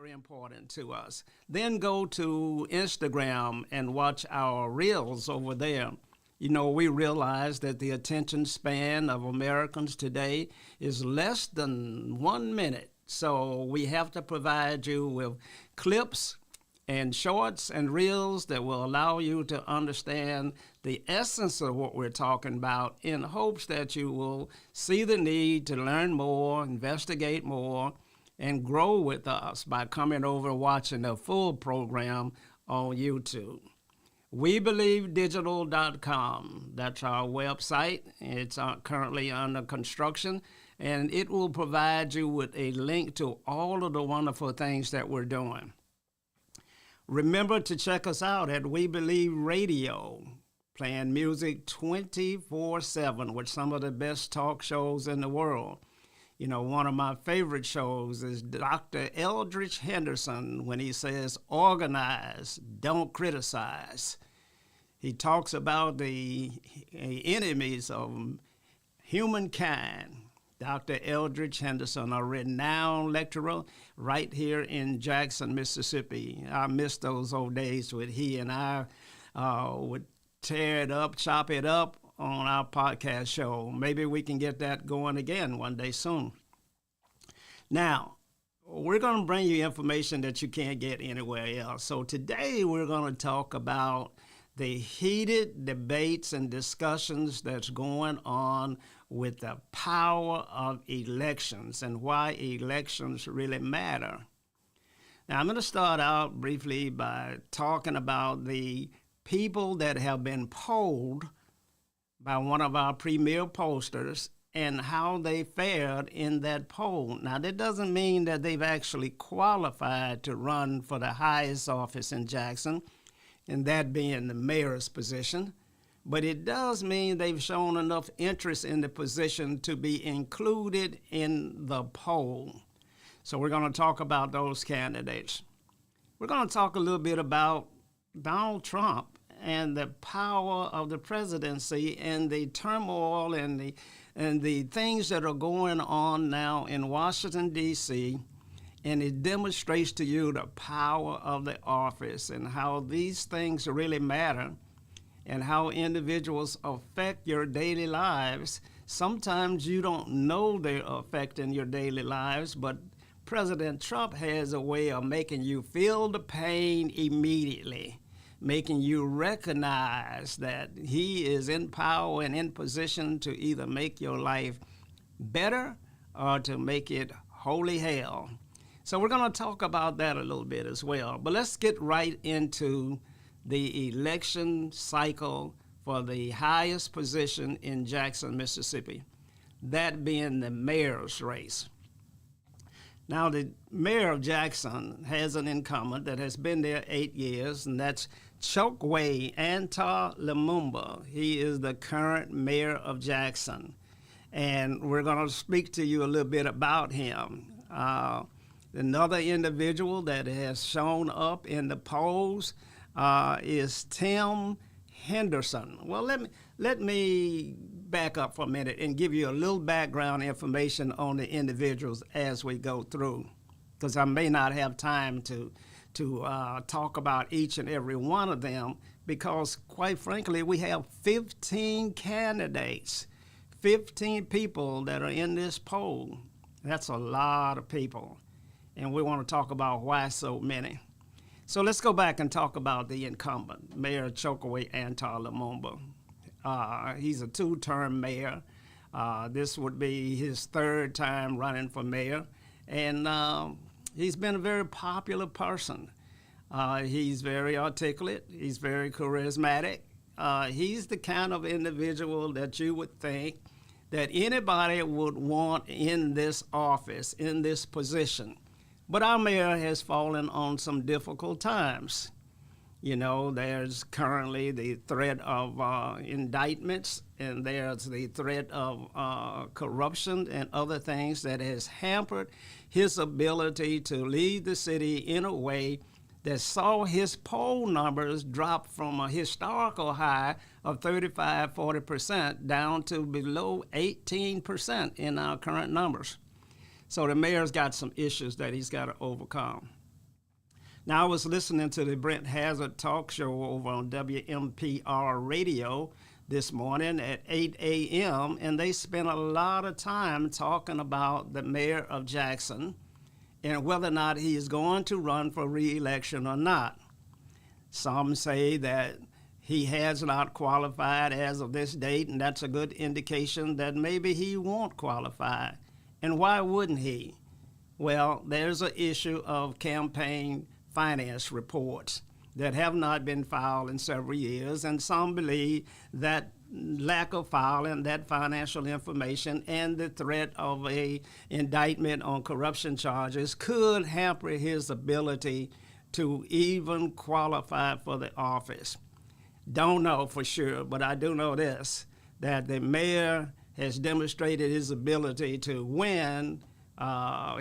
very important to us. Then go to Instagram and watch our reels over there. You know, we realize that the attention span of Americans today is less than 1 minute. So we have to provide you with clips and shorts and reels that will allow you to understand the essence of what we're talking about in hopes that you will see the need to learn more, investigate more, and grow with us by coming over and watching the full program on YouTube. WeBelieveDigital.com. That's our website. It's currently under construction, and it will provide you with a link to all of the wonderful things that we're doing. Remember to check us out at We Believe Radio, playing music 24/7 with some of the best talk shows in the world. You know, one of my favorite shows is Dr. Eldridge Henderson when he says, organize, don't criticize. He talks about the enemies of humankind. Dr. Eldridge Henderson, a renowned lecturer right here in Jackson, Mississippi. I miss those old days when he and I would tear it up, chop it up on our podcast show. Maybe we can get that going again one day soon. Now, we're going to bring you information that you can't get anywhere else. So today we're going to talk about the heated debates and discussions that's going on with the power of elections and why elections really matter. Now, I'm going to start out briefly by talking about the people that have been polled by one of our premier pollsters and how they fared in that poll. Now, that doesn't mean that they've actually qualified to run for the highest office in Jackson, and that being the mayor's position. But it does mean they've shown enough interest in the position to be included in the poll. So we're going to talk about those candidates. We're going to talk a little bit about Donald Trump and the power of the presidency and the turmoil and the things that are going on now in Washington, D.C., and it demonstrates to you the power of the office and how these things really matter and how individuals affect your daily lives. Sometimes you don't know they're affecting your daily lives, but President Trump has a way of making you feel the pain immediately, making you recognize that he is in power and in position to either make your life better or to make it holy hell. So we're going to talk about that a little bit as well. But let's get right into the election cycle for the highest position in Jackson, Mississippi, that being the mayor's race. Now, the mayor of Jackson has an incumbent that has been there 8 years, and that's Chokwe Antar Lumumba. He is the current mayor of Jackson, and we're going to speak to you a little bit about him. Another individual that has shown up in the polls is Tim Henderson. Well, let me back up for a minute and give you a little background information on the individuals as we go through, because I may not have time to talk about each and every one of them, because quite frankly, we have 15 candidates, 15 people that are in this poll. That's a lot of people. And we want to talk about why so many. So let's go back and talk about the incumbent, Mayor Chokwe Antar Lumumba. He's a two-term mayor. This would be his third time running for mayor. And he's been a very popular person. He's very articulate. He's very charismatic. He's the kind of individual that you would think that anybody would want in this office, in this position. But our mayor has fallen on some difficult times. You know, there's currently the threat of indictments, and there's the threat of corruption and other things that has hampered his ability to lead the city in a way that saw his poll numbers drop from a historical high of 35-40% down to below 18% in our current numbers. So the mayor's got some issues that he's got to overcome. Now, I was listening to the Brent Hazard talk show over on WMPR radio this morning at 8 a.m., and they spent a lot of time talking about the mayor of Jackson and whether or not he is going to run for re-election or not. Some say that he has not qualified as of this date, and that's a good indication that maybe he won't qualify. And why wouldn't he? Well, there's an issue of campaign finance reports that have not been filed in several years, and some believe that lack of filing that financial information and the threat of a indictment on corruption charges could hamper his ability to even qualify for the office. Don't know for sure, but I do know this, that the mayor has demonstrated his ability to win.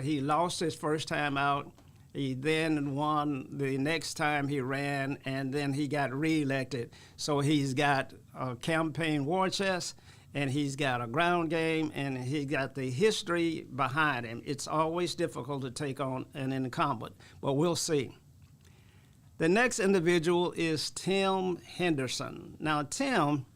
He lost his first time out. He then won the next time he ran, and then he got reelected. So he's got a campaign war chest, and he's got a ground game, and he got the history behind him. It's always difficult to take on an incumbent, but we'll see. The next individual is Tim Henderson. Now, Tim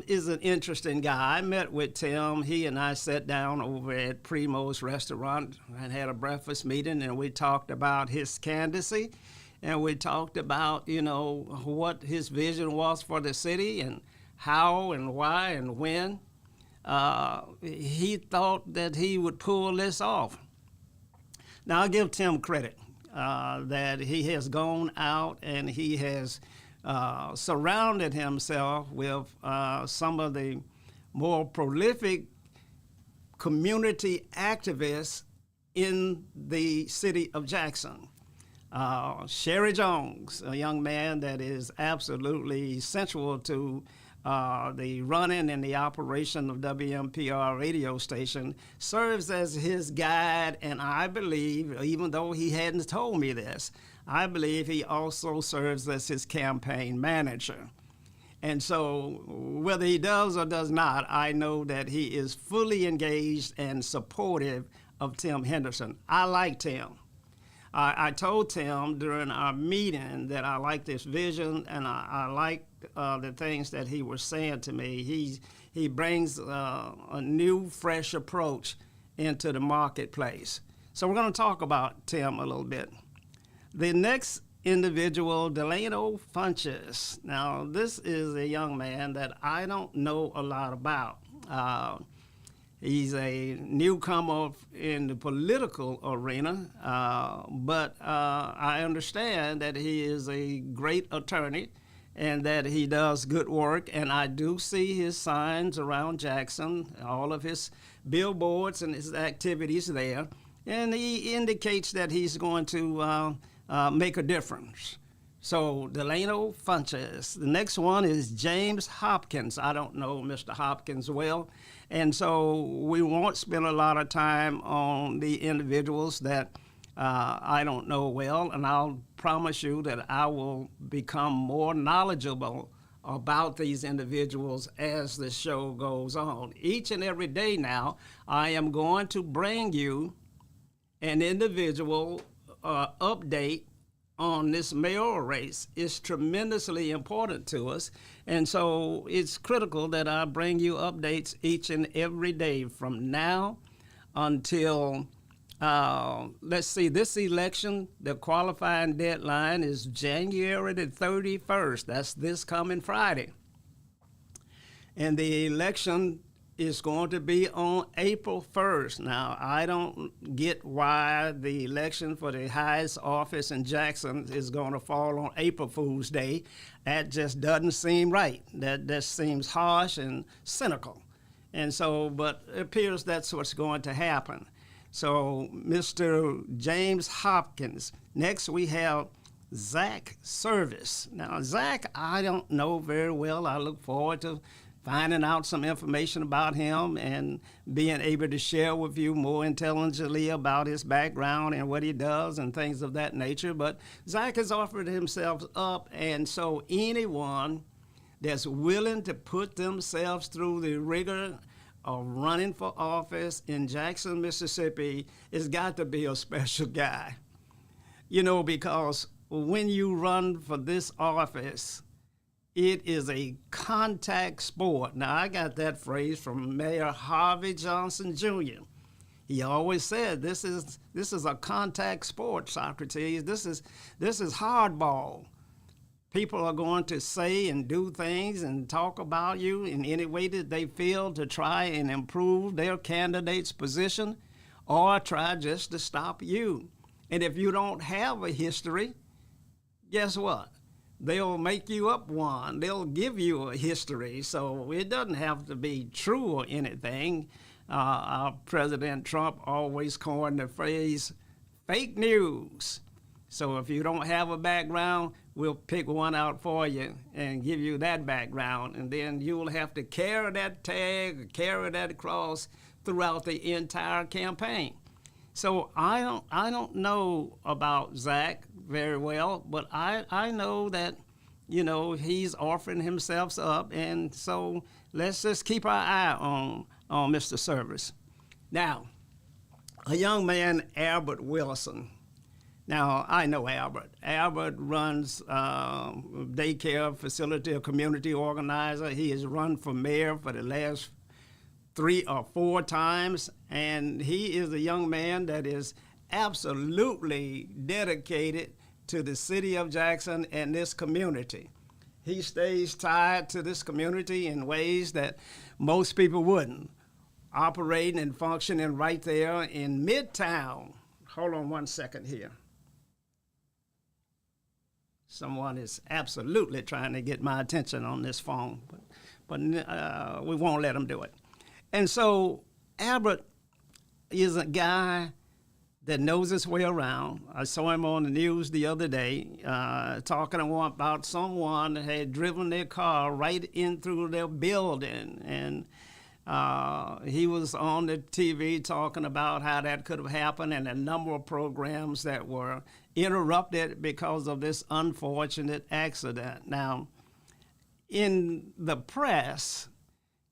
is an interesting guy. I met with Tim. He and I sat down over at Primo's restaurant and had a breakfast meeting, and we talked about his candidacy, and we talked about, what his vision was for the city and how and why and when. He thought that he would pull this off. Now, I'll give Tim credit that he has gone out and he has surrounded himself with some of the more prolific community activists in the city of Jackson. Sherry Jones, a young man that is absolutely central to the running and the operation of WMPR radio station, serves as his guide, and I believe, even though he hadn't told me this, I believe he also serves as his campaign manager. And so whether he does or does not, I know that he is fully engaged and supportive of Tim Henderson. I like Tim. I told Tim during our meeting that I like this vision, and I like the things that he was saying to me. He brings a new, fresh approach into the marketplace. So we're going to talk about Tim a little bit. The next individual, Delano Funches. Now, this is a young man that I don't know a lot about. He's a newcomer in the political arena, but I understand that he is a great attorney and that he does good work, and I do see his signs around Jackson, all of his billboards and his activities there, and he indicates that he's going to make a difference. So Delano Funches. The next one is James Hopkins. I don't know Mr. Hopkins well, and so we won't spend a lot of time on the individuals that I don't know well, and I'll promise you that I will become more knowledgeable about these individuals as the show goes on. Each and every day now, I am going to bring you an individual update on this mayoral race. Is tremendously important to us, and so it's critical that I bring you updates each and every day from now until, let's see, this election, the qualifying deadline is January the 31st. That's this coming Friday. And the election is going to be on April 1st. Now, I don't get why the election for the highest office in Jackson is going to fall on April Fool's Day. That just doesn't seem right. That seems harsh and cynical. And so, but it appears that's what's going to happen. So, Mr. James Hopkins. Next, we have Zach Service. Now, Zach, I don't know very well. I look forward to finding out some information about him and being able to share with you more intelligently about his background and what he does and things of that nature. But Zach has offered himself up, and so anyone that's willing to put themselves through the rigor of running for office in Jackson, Mississippi, it's got to be a special guy. You know, because when you run for this office, it is a contact sport. Now, I got that phrase from Mayor Harvey Johnson Jr. He always said, this is a contact sport, Socrates. This is hardball. People are going to say and do things and talk about you in any way that they feel to try and improve their candidate's position or try just to stop you. And if you don't have a history, guess what? They'll make you up one. They'll give you a history. So it doesn't have to be true or anything. Our President Trump always coined the phrase, fake news. So if you don't have a background, we'll pick one out for you and give you that background. And then you'll have to carry that tag, carry that cross throughout the entire campaign. So I don't know about Zach very well, but I know that, you know, he's offering himself up. And so let's just keep our eye on Mr. Service. Now, a young man, Albert Wilson. Now, I know Albert. Albert runs daycare facility, a community organizer. He has run for mayor for the last 3 or 4 times, and he is a young man that is absolutely dedicated to the city of Jackson and this community. He stays tied to this community in ways that most people wouldn't, operating and functioning right there in Midtown. Hold on one second here. Someone is absolutely trying to get my attention on this phone, but we won't let them do it. And so Albert is a guy that knows his way around. I saw him on the news the other day talking about someone that had driven their car right in through their building. And he was on the TV talking about how that could have happened and a number of programs that were interrupted because of this unfortunate accident. Now, in the press,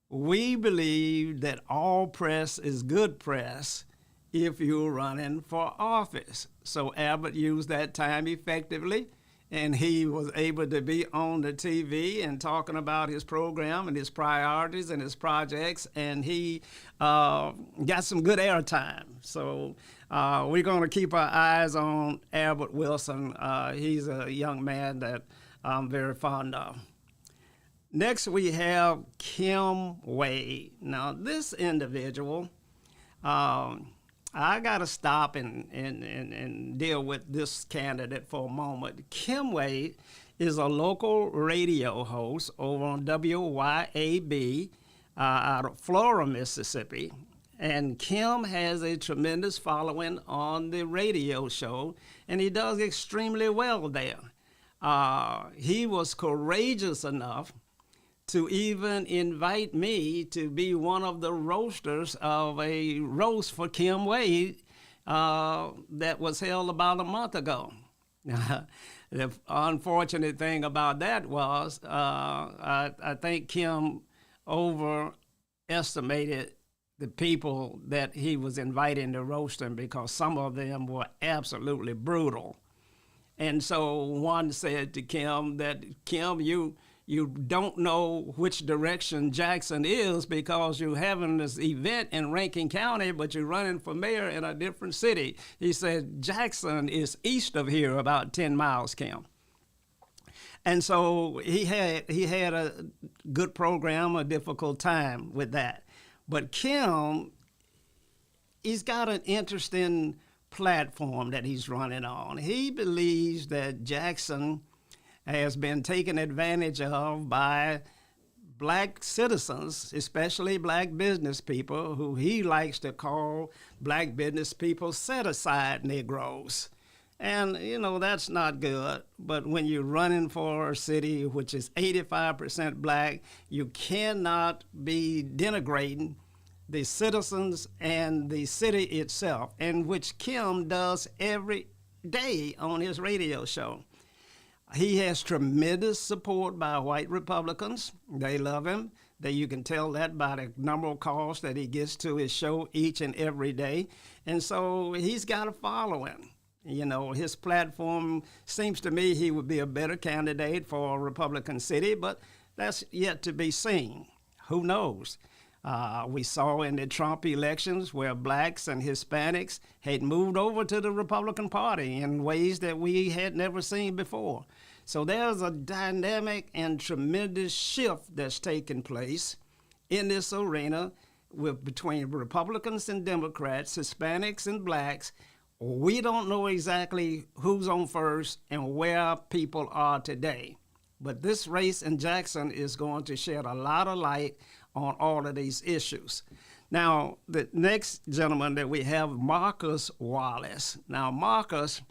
we believe that all press is good press if you're running for office. So Albert used that time effectively, and he was able to be on the TV and talking about his program and his priorities and his projects, and he got some good airtime. So we're going to keep our eyes on Albert Wilson. He's a young man that I'm very fond of. Next, we have Kim Wade. Now, this individual, I got to stop and deal with this candidate for a moment. Kim Wade is a local radio host over on WYAB out of Flora, Mississippi. And Kim has a tremendous following on the radio show, and he does extremely well there. He was courageous enough to even invite me to be one of the roasters of a roast for Kim Wade that was held about a month ago. The unfortunate thing about that was I think Kim overestimated the people that he was inviting to roast him because some of them were absolutely brutal. And so one said to Kim that, Kim, you don't know which direction Jackson is because you're having this event in Rankin County, but you're running for mayor in a different city. He said, Jackson is east of here about 10 miles, Kim. And so he had a good program, a difficult time with that. But Kim, he's got an interesting platform that he's running on. He believes that Jackson has been taken advantage of by black citizens, especially black business people, who he likes to call black business people set-aside Negroes. And, you know, that's not good. But when you're running for a city which is 85% black, you cannot be denigrating the citizens and the city itself, and which Kim does every day on his radio show. He has tremendous support by white Republicans. They love him. That you can tell that by the number of calls that he gets to his show each and every day. And so he's got a following. You know, his platform seems to me he would be a better candidate for a Republican city, but that's yet to be seen. Who knows? We saw in the Trump elections where blacks and Hispanics had moved over to the Republican Party in ways that we had never seen before. So there's a dynamic and tremendous shift that's taken place in this arena between Republicans and Democrats, Hispanics and blacks. We don't know exactly who's on first and where people are today. But this race in Jackson is going to shed a lot of light on all of these issues. Now, the next gentleman that we have, Marcus Wallace. Now, Marcus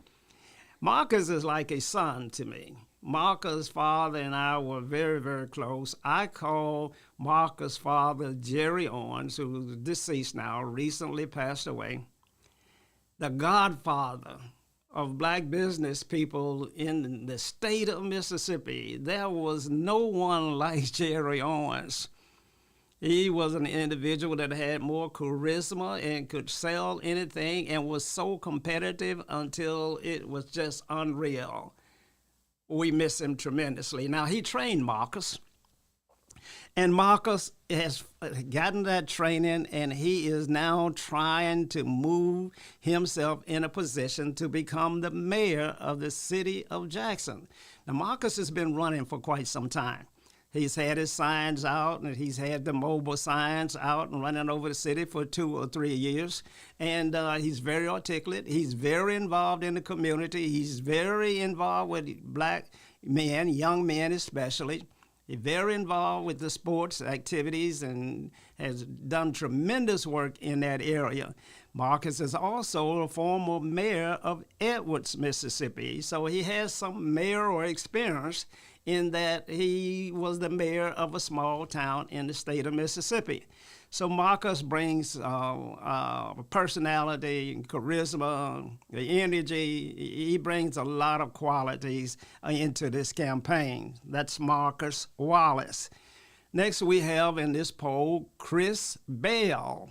is like a son to me. Marcus' father and I were very, very close. I call Marcus' father, Jerry Owens, who's deceased now, recently passed away, the godfather of black business people in the state of Mississippi. There was no one like Jerry Owens. He was an individual that had more charisma and could sell anything and was so competitive until it was just unreal. We miss him tremendously. Now, he trained Marcus, and Marcus has gotten that training, and he is now trying to move himself in a position to become the mayor of the city of Jackson. Now, Marcus has been running for quite some time. He's had his signs out, and he's had the mobile signs out and running over the city for 2 or 3 years. And he's very articulate. He's very involved in the community. He's very involved with black men, young men especially. He's very involved with the sports activities and has done tremendous work in that area. Marcus is also a former mayor of Edwards, Mississippi. So he has some mayoral experience in that he was the mayor of a small town in the state of Mississippi. So Marcus brings personality, charisma, the energy. He brings a lot of qualities into this campaign. That's Marcus Wallace. Next we have in this poll, Chris Bell.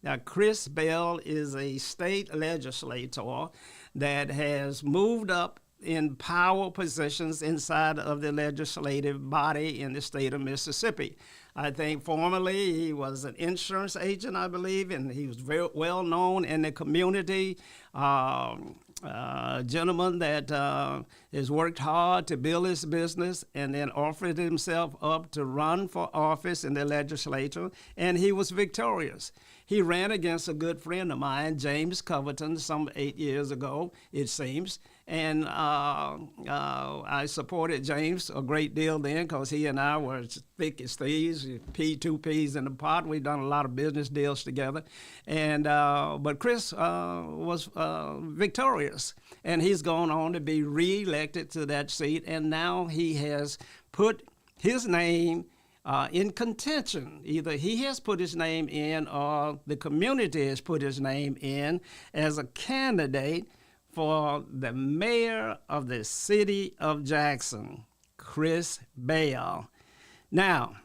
Now, Chris Bell is a state legislator that has moved up in power positions inside of the legislative body in the state of Mississippi. I think formerly he was an insurance agent, I believe, and he was very well known in the community. A gentleman that has worked hard to build his business and then offered himself up to run for office in the legislature, and he was victorious. He ran against a good friend of mine, James Coverton, some 8 years ago, it seems. And I supported James a great deal then because he and I were as thick as thieves, two peas in the pot. We've done a lot of business deals together. And but Chris was victorious, and he's gone on to be reelected to that seat. And now he has put his name in contention. Either he has put his name in or the community has put his name in as a candidate for the mayor of the city of Jackson, Chris Bell. Now,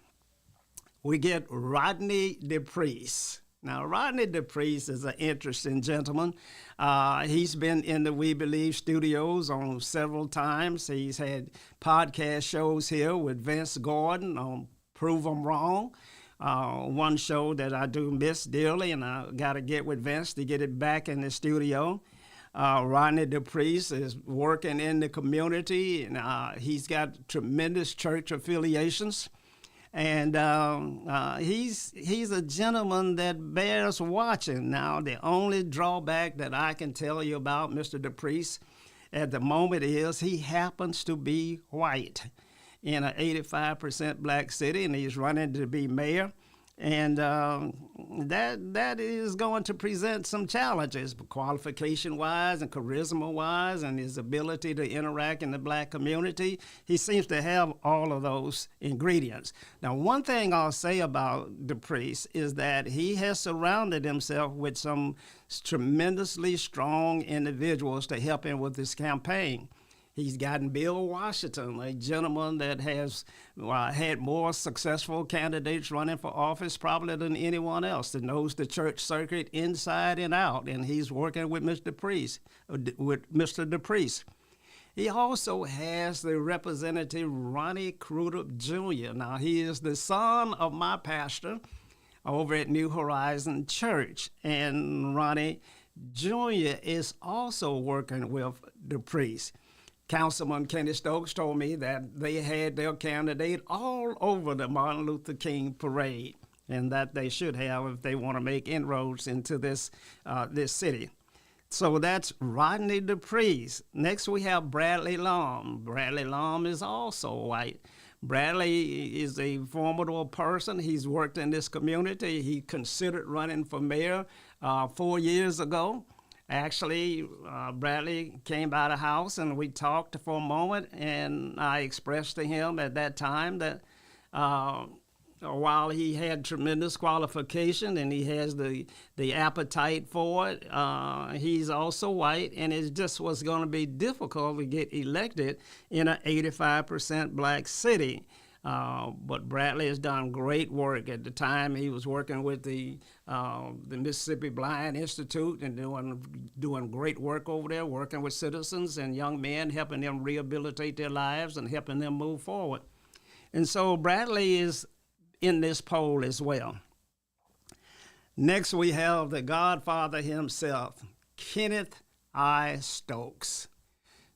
we get Rodney DePriest. Now, Rodney DePriest is an interesting gentleman. He's been in the We Believe studios on several times. He's had podcast shows here with Vince Gordon on Prove 'Em Wrong. One show that I do miss dearly, and I got to get with Vince to get it back in the studio. Rodney DePriest is working in the community, and he's got tremendous church affiliations. And he's a gentleman that bears watching. Now, the only drawback that I can tell you about Mr. DePriest at the moment is he happens to be white in an 85% black city, and he's running to be mayor. And that is going to present some challenges, qualification-wise and charisma-wise, and his ability to interact in the black community. He seems to have all of those ingredients. Now, one thing I'll say about DePriest is that he has surrounded himself with some tremendously strong individuals to help him with this campaign. He's gotten Bill Washington, a gentleman that has had more successful candidates running for office probably than anyone else, that knows the church circuit inside and out, and he's working with Mr. DePriest. He also has the Representative Ronnie Crudup Jr. Now, he is the son of my pastor over at New Horizon Church, and Ronnie Jr. is also working with DePriest. Councilman Kenny Stokes told me that they had their candidate all over the Martin Luther King parade, and that they should have if they want to make inroads into this city. So that's Rodney DePriest. Next, we have Bradley Lum. Bradley Lum is also white. Bradley is a formidable person. He's worked in this community. He considered running for mayor 4 years ago. Actually, Bradley came by the house and we talked for a moment, and I expressed to him at that time that while he had tremendous qualification and he has the appetite for it, he's also white, and it just was going to be difficult to get elected in an 85% black city. But Bradley has done great work. At the time, he was working with the Mississippi Blind Institute and doing great work over there, working with citizens and young men, helping them rehabilitate their lives and helping them move forward. And so Bradley is in this poll as well. Next, we have the godfather himself, Kenneth I. Stokes.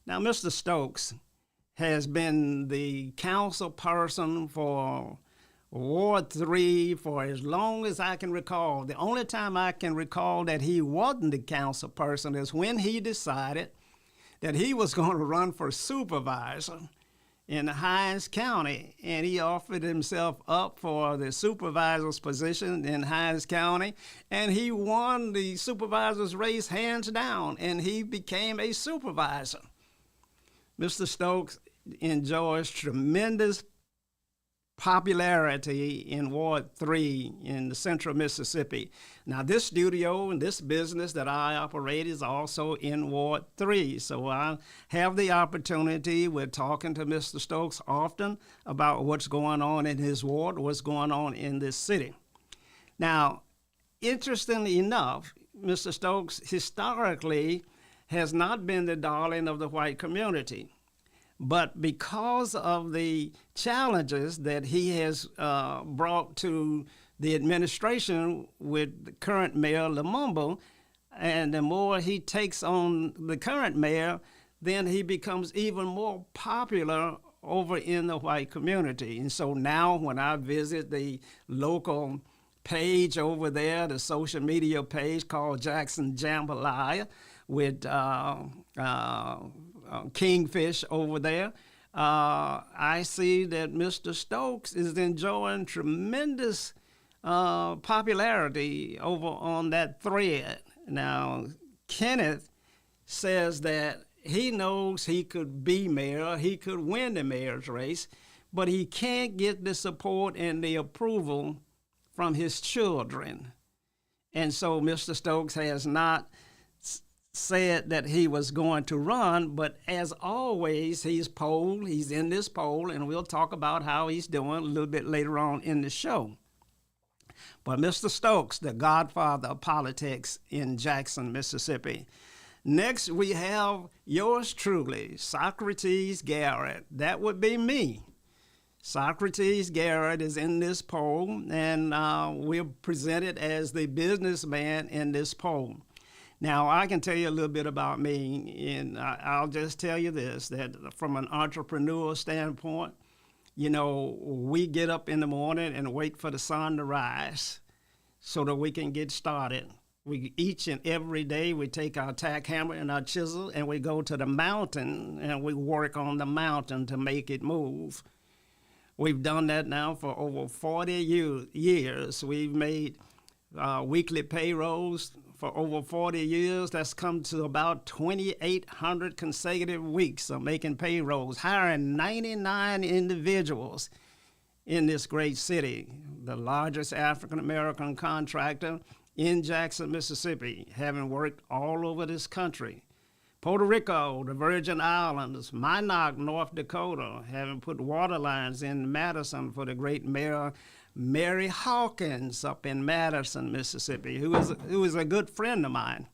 Now, Mr. Stokes has been the council person for Ward 3 for as long as I can recall. The only time I can recall that he wasn't the council person is when he decided that he was going to run for supervisor in Hinds County, and he offered himself up for the supervisor's position in Hinds County, and he won the supervisor's race hands down, and he became a supervisor. Mr. Stokes enjoys tremendous popularity in Ward 3 in the central Mississippi. Now, this studio and this business that I operate is also in Ward 3, so I have the opportunity, we're talking to Mr. Stokes often about what's going on in his ward, what's going on in this city. Now, interestingly enough, Mr. Stokes historically has not been the darling of the white community. But because of the challenges that he has brought to the administration with the current mayor, Lumumba, and the more he takes on the current mayor, then he becomes even more popular over in the white community. And so now when I visit the local page over there, the social media page called Jackson Jambalaya with Kingfish over there, I see that Mr. Stokes is enjoying tremendous popularity over on that thread. Now, Kenneth says that he knows he could be mayor, he could win the mayor's race, but he can't get the support and the approval from his children. And so Mr. Stokes has not said that he was going to run, but as always, he's in this poll, and we'll talk about how he's doing a little bit later on in the show. But Mr. Stokes, the godfather of politics in Jackson, Mississippi. Next, we have yours truly, Socrates Garrett. That would be me. Socrates Garrett is in this poll, and we're presented as the businessman in this poll. Now, I can tell you a little bit about me, and I'll just tell you this, that from an entrepreneurial standpoint, you know, we get up in the morning and wait for the sun to rise so that we can get started. We each and every day, we take our tack hammer and our chisel, and we go to the mountain, and we work on the mountain to make it move. We've done that now for over 40 years. We've made weekly payrolls for over 40 years. That's come to about 2,800 consecutive weeks of making payrolls, hiring 99 individuals in this great city, the largest African-American contractor in Jackson, Mississippi, having worked all over this country, Puerto Rico, the Virgin Islands, Minot, North Dakota, having put water lines in Madison for the great Mayor Mary Hawkins up in Madison, Mississippi, who is a good friend of mine.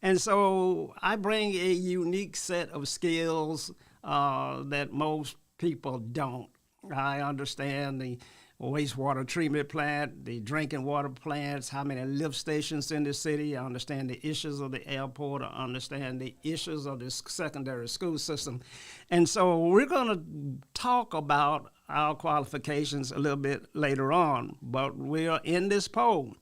And so I bring a unique set of skills that most people don't. I understand the wastewater treatment plant, the drinking water plants, how many lift stations in the city. I understand the issues of the airport. I understand the issues of the secondary school system. And so we're going to talk about our qualifications a little bit later on, but we are in this poll.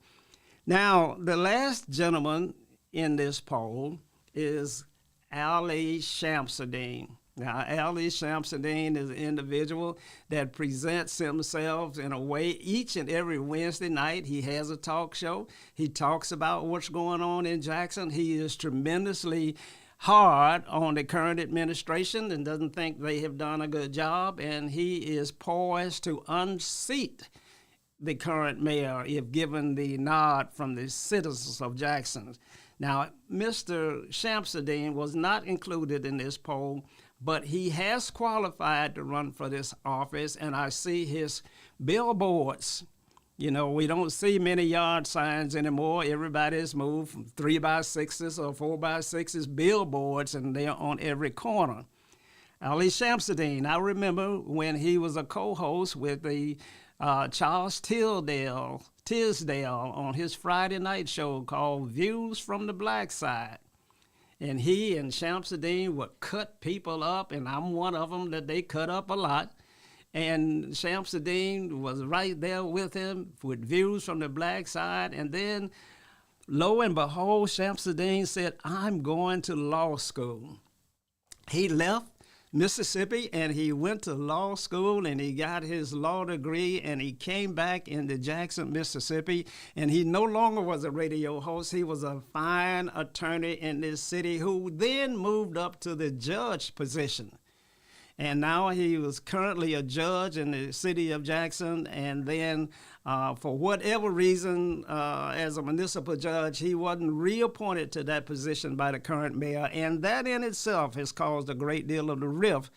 Now, the last gentleman in this poll is Ali Shamsuddin. Now, Ali Shamsuddin is an individual that presents himself in a way each and every Wednesday night. He has a talk show. He talks about what's going on in Jackson. He is tremendously hard on the current administration and doesn't think they have done a good job, and he is poised to unseat the current mayor if given the nod from the citizens of Jackson. Now, Mr. Shamsuddin was not included in this poll, but he has qualified to run for this office, and I see his billboards. You know, we don't see many yard signs anymore. Everybody's moved from 3x6s or 4x6s billboards, and they're on every corner. Ali Shamsuddin, I remember when he was a co-host with the Charles Tisdale on his Friday night show called Views from the Black Side. And he and Shamsuddin would cut people up, and I'm one of them that they cut up a lot. And Shamsuddin was right there with him with Views from the Black Side. And then, lo and behold, Shamsuddin said, I'm going to law school. He left Mississippi, and he went to law school, and he got his law degree, and he came back into Jackson, Mississippi, and he no longer was a radio host. He was a fine attorney in this city who then moved up to the judge position. And now he was currently a judge in the city of Jackson, and then for whatever reason, as a municipal judge, he wasn't reappointed to that position by the current mayor, and that in itself has caused a great deal of the rift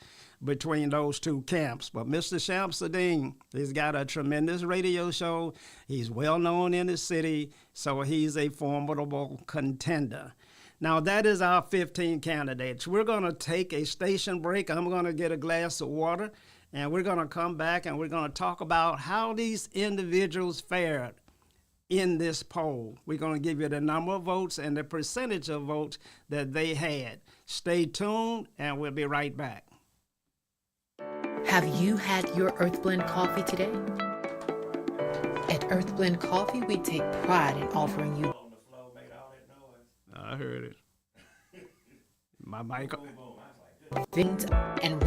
between those two camps. But Mr. Shamsuddin, he's got a tremendous radio show. He's well known in the city, so he's a formidable contender. Now, that is our 15 candidates. We're going to take a station break. I'm going to get a glass of water, and we're going to come back, and we're going to talk about how these individuals fared in this poll. We're going to give you the number of votes and the percentage of votes that they had. Stay tuned, and we'll be right back. Have you had your Earth Blend coffee today? At Earth Blend Coffee, we take pride in offering you I heard it. My mic off. And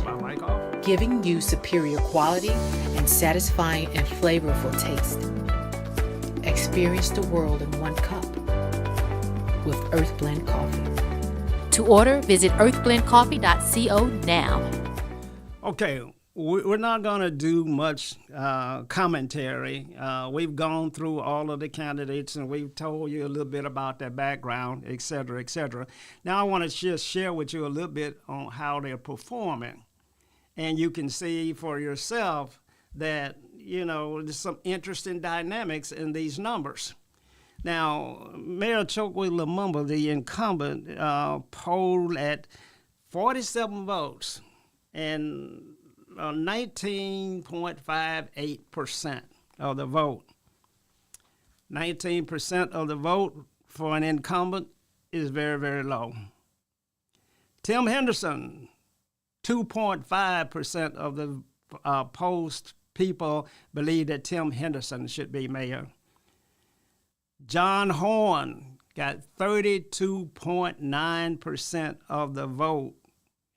My mic off. giving you superior quality and satisfying and flavorful taste. Experience the world in one cup with Earth Blend Coffee. To order, visit earthblendcoffee.co now. Okay, we're not going to do much commentary. We've gone through all of the candidates, and we've told you a little bit about their background, et cetera, et cetera. Now I want to just share with you a little bit on how they're performing. And you can see for yourself that, you know, there's some interesting dynamics in these numbers. Now, Mayor Chokwe Lumumba, the incumbent, polled at 47 votes and 19.58% of the vote. 19% of the vote for an incumbent is very, very low. Tim Henderson, 2.5% of the polled people believe that Tim Henderson should be mayor. John Horn got 32.9% of the vote,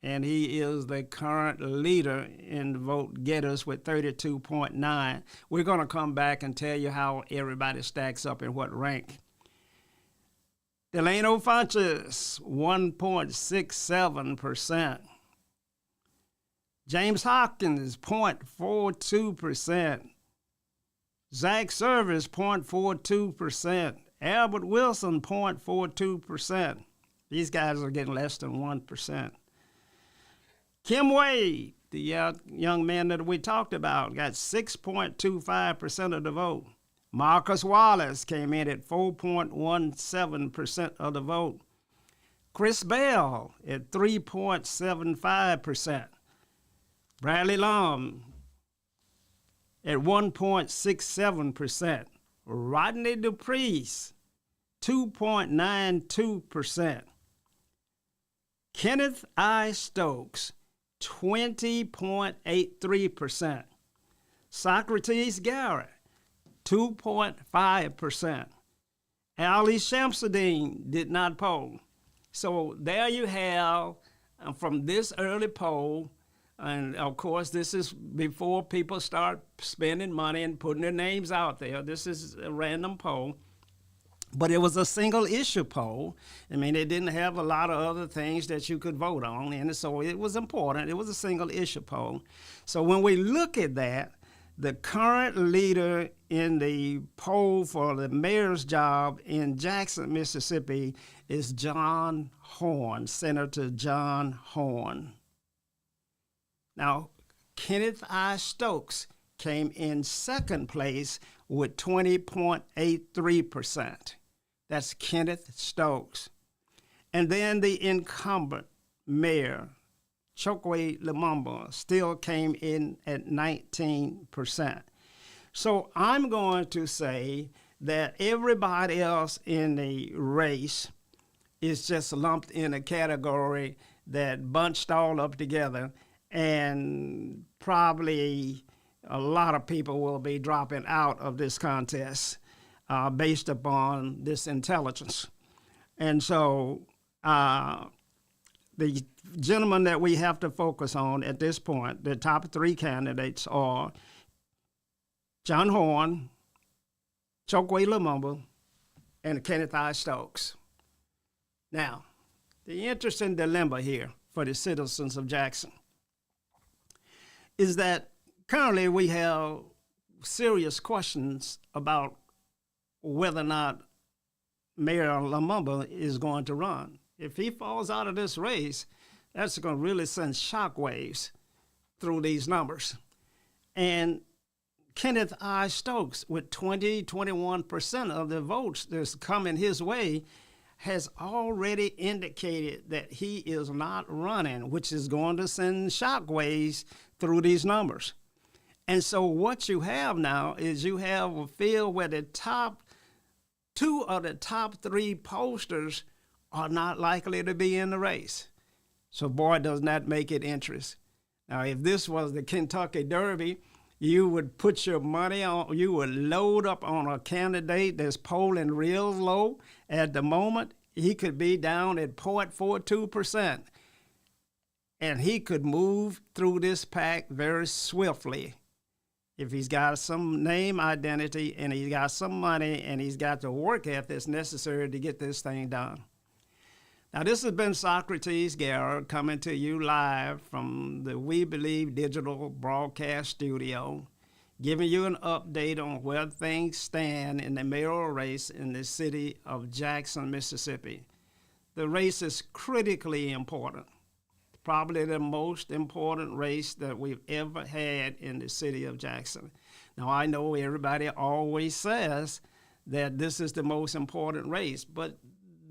and he is the current leader in the vote getters with 32.9. We're going to come back and tell you how everybody stacks up in what rank. Delano Funches, 1.67%. James Hopkins, 0.42%. Zach Service, 0.42%. Albert Wilson, 0.42%. These guys are getting less than 1%. Kim Wade, the young man that we talked about, got 6.25% of the vote. Marcus Wallace came in at 4.17% of the vote. Chris Bell at 3.75%. Bradley Lum at 1.67%. Rodney DePriest, 2.92%. Kenneth I. Stokes, 20.83%. Socrates Garrett, 2.5%. Ali Shamsuddin did not poll. So there you have, from this early poll, and of course this is before people start spending money and putting their names out there. This is a random poll. But it was a single issue poll. I mean, it didn't have a lot of other things that you could vote on, and so it was important. It was a single issue poll. So when we look at that, the current leader in the poll for the mayor's job in Jackson, Mississippi, is John Horn, Senator John Horn. Now, Kenneth I. Stokes came in second place with 20.83%. That's Kenneth Stokes. And then the incumbent mayor, Chokwe Lumumba, still came in at 19%. So I'm going to say that everybody else in the race is just lumped in a category that bunched all up together, and probably a lot of people will be dropping out of this contest based upon this intelligence. And so the gentlemen that we have to focus on at this point, the top three candidates are John Horn, Chokwe Lumumba, and Kenneth I. Stokes. Now, the interesting dilemma here for the citizens of Jackson is that currently we have serious questions about whether or not Mayor Lumumba is going to run. If he falls out of this race, that's going to really send shockwaves through these numbers. And Kenneth I. Stokes, with 21% of the votes that's coming his way, has already indicated that he is not running, which is going to send shockwaves through these numbers. And so what you have now is you have a field where the top two of the top three pollsters are not likely to be in the race. So boy, does that make it interesting. Now, if this was the Kentucky Derby, you would put your money on, you would load up on a candidate that's polling real low. At the moment, he could be down at 0.42%. And he could move through this pack very swiftly if he's got some name identity and he's got some money and he's got the work ethic that's necessary to get this thing done. Now, this has been Socrates Garrett coming to you live from the We Believe Digital Broadcast Studio, giving you an update on where things stand in the mayoral race in the city of Jackson, Mississippi. The race is critically important, probably the most important race that we've ever had in the city of Jackson. Now, I know everybody always says that this is the most important race, but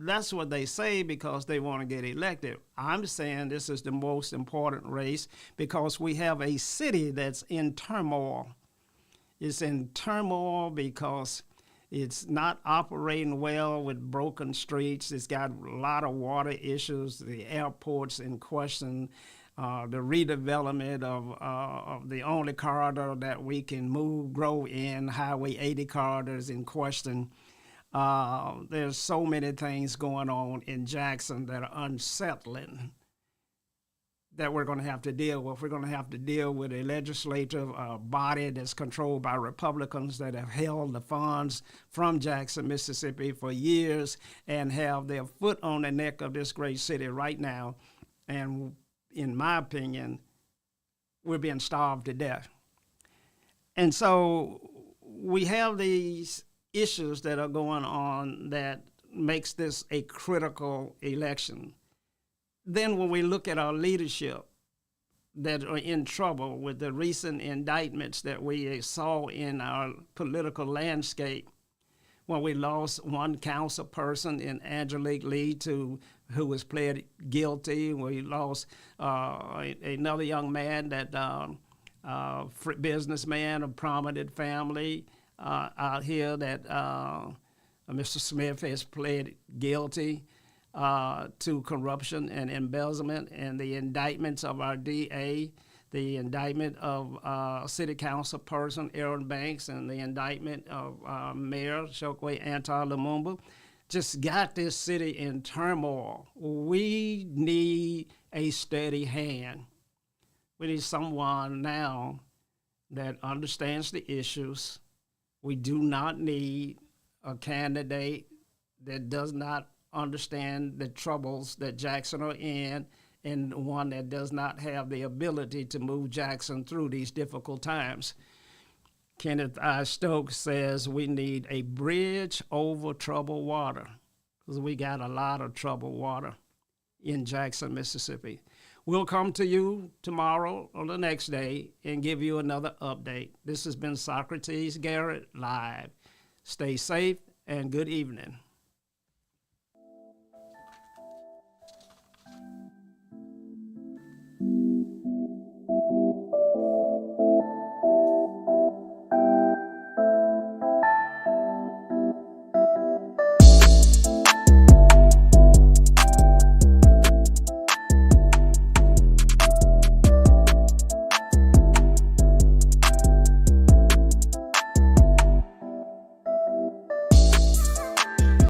that's what they say because they want to get elected. I'm saying this is the most important race because we have a city that's in turmoil. It's in turmoil because it's not operating well with broken streets. It's got a lot of water issues, the airport's in question, the redevelopment of the only corridor that we can grow in, Highway 80 corridor, is in question. There's so many things going on in Jackson that are unsettling that we're going to have to deal with. We're going to have to deal with a legislative body that's controlled by Republicans that have held the funds from Jackson, Mississippi for years and have their foot on the neck of this great city right now. And in my opinion, we're being starved to death. And so we have these issues that are going on that makes this a critical election. Then when we look at our leadership that are in trouble with the recent indictments that we saw in our political landscape, when we lost one council person in Angelique Lee who was pled guilty. We lost another young man that businessman of prominent family out here that Mr. Smith has pled guilty to corruption and embezzlement, and the indictments of our DA, the indictment of city council person Aaron Banks, and the indictment of Mayor Chokwe Antar Lumumba just got this city in turmoil. We need a steady hand. We need someone now that understands the issues. We do not need a candidate that does not understand the troubles that Jackson are in, and one that does not have the ability to move Jackson through these difficult times. Kenneth I. Stokes says we need a bridge over troubled water, because we got a lot of troubled water in Jackson, Mississippi. We'll come to you tomorrow or the next day and give you another update. This has been Socrates Garrett Live. Stay safe and good evening.